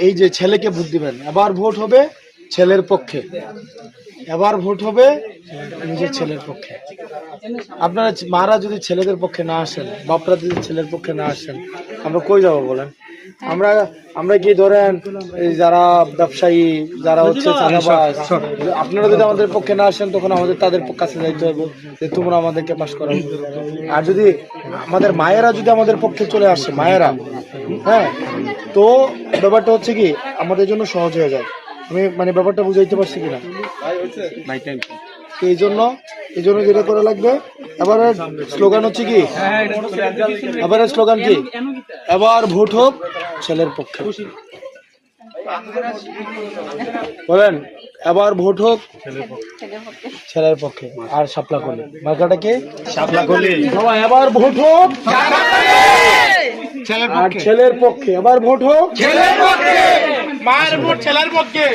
এই যে ছেলেকে ভোট দিবেন, এবার ভোট হবে ছেলের পক্ষে, এবার ভোট হবে নিজের ছেলের পক্ষে। আপনারা মারা যদি ছেলেদের পক্ষে না আসেন, বাপরা যদি ছেলের পক্ষে না আসেন, আমরা কই যাবো বলেন? আমরা আমরা কি ধরেন এই যারা ব্যবসায়ী, যারা হচ্ছে চাঁদাবাজ, আপনারা যদি আমাদের পক্ষে না আসেন তখন আমাদের তাদের কাছে যাইতে হবে যে তোমরা আমাদেরকে পাশ করো। আর যদি আমাদের মায়েরা যদি আমাদের পক্ষে চলে আসে, মায়েরা, হ্যাঁ, তো ব্যাপারটা হচ্ছে কি আমাদের জন্য সহজ হয়ে যায়। আমি মানে ব্যাপারটা বুঝাইতে পারছি কিনা? তো এই জন্য যেটা করা লাগবে, এবারে স্লোগান হচ্ছে কি, এবারে স্লোগান কি, এবার ভোট হোক ছেলের পক্ষে। বলেন, এবার ভোট হোক ছেলের পক্ষে। আর শাপলা কলি মার্কাটা কে? শাপলা কলি। সবাই এবার ভোট হোক ছেলের পক্ষে, এবার ভোট হোক ছেলের পক্ষে, মায়ের ভোট ছেলের পক্ষে।